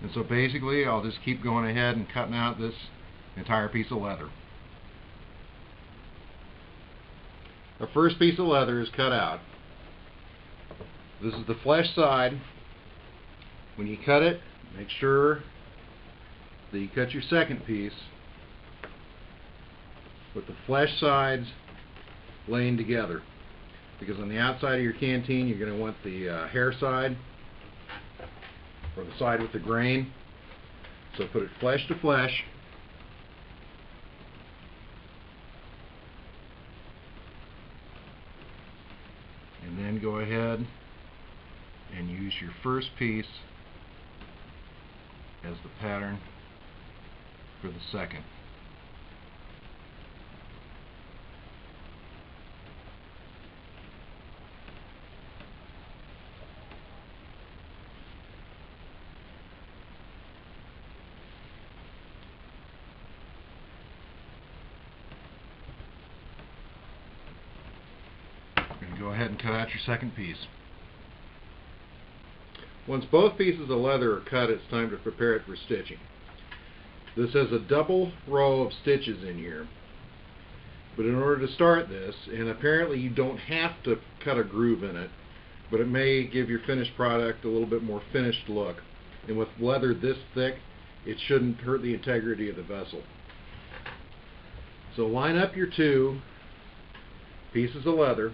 And so basically I'll just keep going ahead and cutting out this entire piece of leather. Our first piece of leather is cut out. This is the flesh side. When you cut it, make sure that you cut your second piece with the flesh sides laying together, because on the outside of your canteen you're going to want the hair side, or the side with the grain. So put it flesh to flesh. And then go ahead and use your first piece as the pattern for the second. Go ahead and cut out your second piece. Once both pieces of leather are cut, it's time to prepare it for stitching. This has a double row of stitches in here, but in order to start this, and apparently you don't have to cut a groove in it, but it may give your finished product a little bit more finished look, and with leather this thick it shouldn't hurt the integrity of the vessel. So line up your two pieces of leather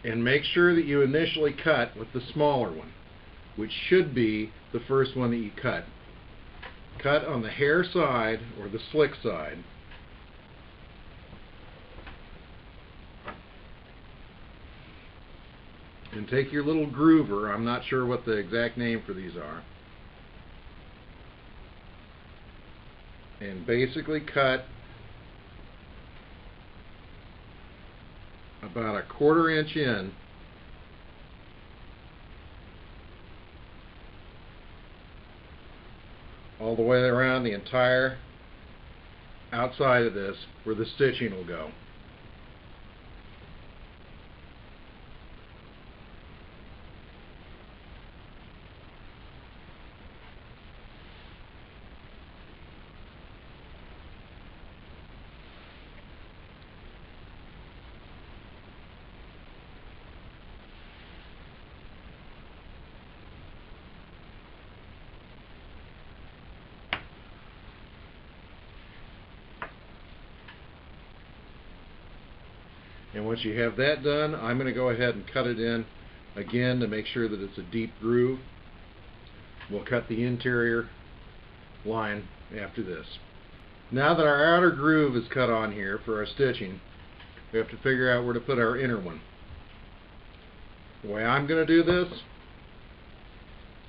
and make sure that you initially cut with the smaller one, which should be the first one that you cut. Cut on the hair side or the slick side. And take your little groover, I'm not sure what the exact name for these are, and basically cut about a 1/4 inch in all the way around the entire outside of this where the stitching will go. And once you have that done, I'm going to go ahead and cut it in again to make sure that it's a deep groove. We'll cut the interior line after this. Now that our outer groove is cut on here for our stitching, we have to figure out where to put our inner one. The way I'm going to do this,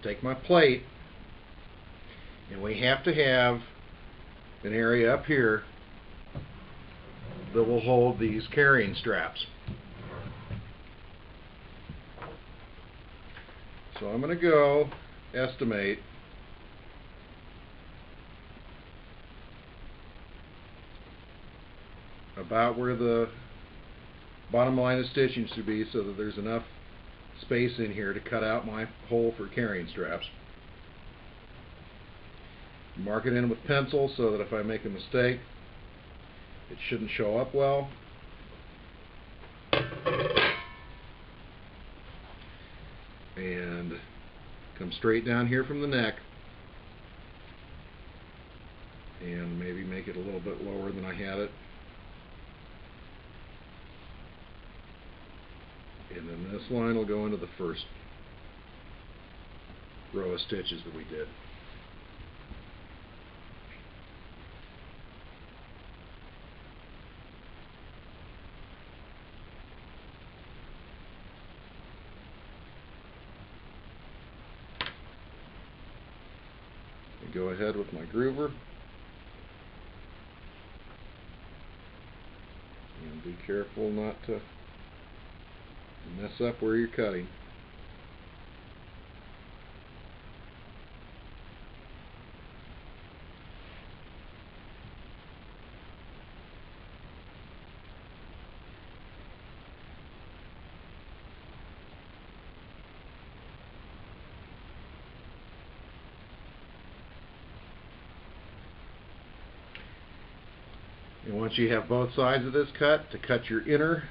take my plate, and we have to have an area up here that will hold these carrying straps. So I'm going to go estimate about where the bottom line of stitching should be so that there's enough space in here to cut out my hole for carrying straps. Mark it in with pencil so that if I make a mistake, it shouldn't show up well. And come straight down here from the neck and maybe make it a little bit lower than I had it. And then this line will go into the first row of stitches that we did. Go ahead with my groover and be careful not to mess up where you're cutting. And once you have both sides of this cut, to cut your inner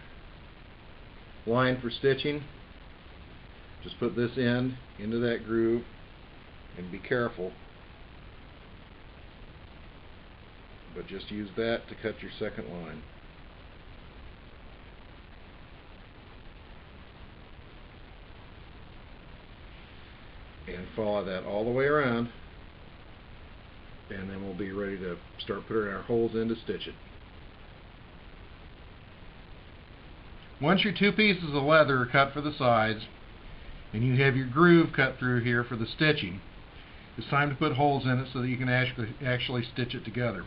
line for stitching, just put this end into that groove and be careful, but just use that to cut your second line. And follow that all the way around, and then we'll be ready to start putting our holes in to stitch it. Once your two pieces of leather are cut for the sides and you have your groove cut through here for the stitching, it's time to put holes in it so that you can actually stitch it together.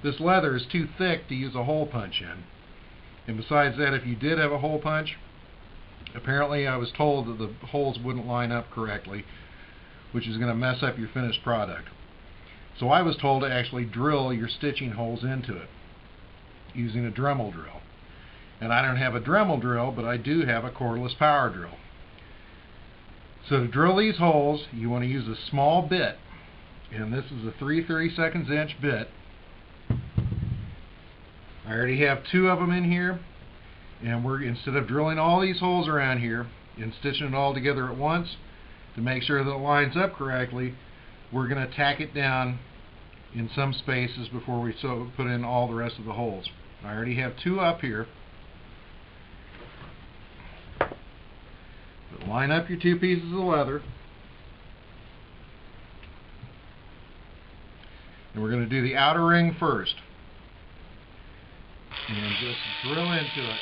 This leather is too thick to use a hole punch in, and besides that, if you did have a hole punch, apparently I was told that the holes wouldn't line up correctly, which is going to mess up your finished product. So I was told to actually drill your stitching holes into it using a Dremel drill. And I don't have a Dremel drill, but I do have a cordless power drill. So to drill these holes, you want to use a small bit, and this is a 3/32 inch bit. I already have two of them in here, and instead of drilling all these holes around here and stitching it all together at once to make sure that it lines up correctly, we're going to tack it down in some spaces before we put in all the rest of the holes. I already have two up here. But line up your two pieces of leather, and we're going to do the outer ring first, and just drill into it.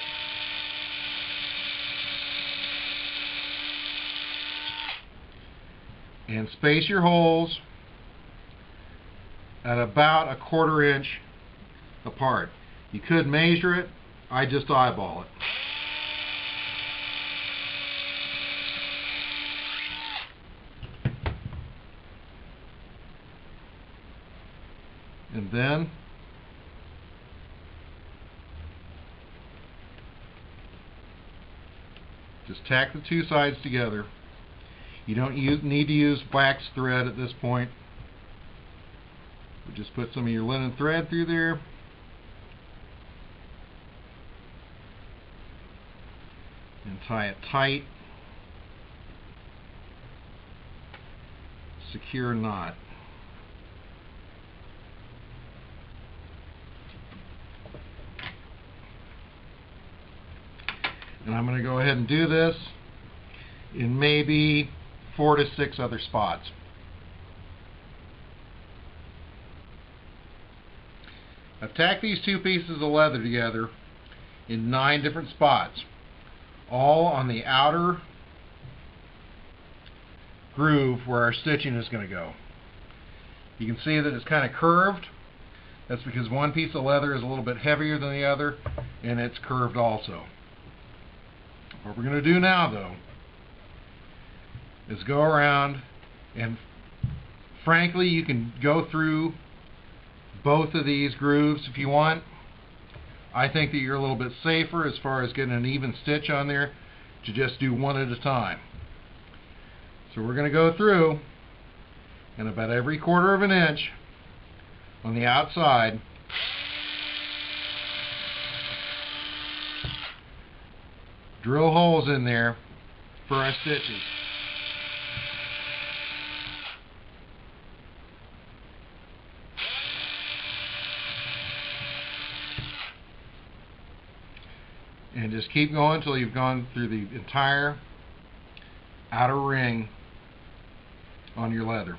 And space your holes at about a 1/4 inch apart. You could measure it, I just eyeball it. And then just tack the two sides together. You don't need to use wax thread at this point. Just put some of your linen thread through there. And tie it tight. Secure knot. And I'm going to go ahead and do this in maybe 4 to 6 other spots. I've tacked these two pieces of leather together in 9 different spots, all on the outer groove where our stitching is going to go. You can see that it's kind of curved. That's because one piece of leather is a little bit heavier than the other, and it's curved also. What we're going to do now, though, is go around, and frankly, you can go through both of these grooves if you want. I think that you're a little bit safer as far as getting an even stitch on there to just do one at a time. So we're going to go through, and about every 1/4 inch on the outside, drill holes in there for our stitches. And just keep going until you've gone through the entire outer ring on your leather.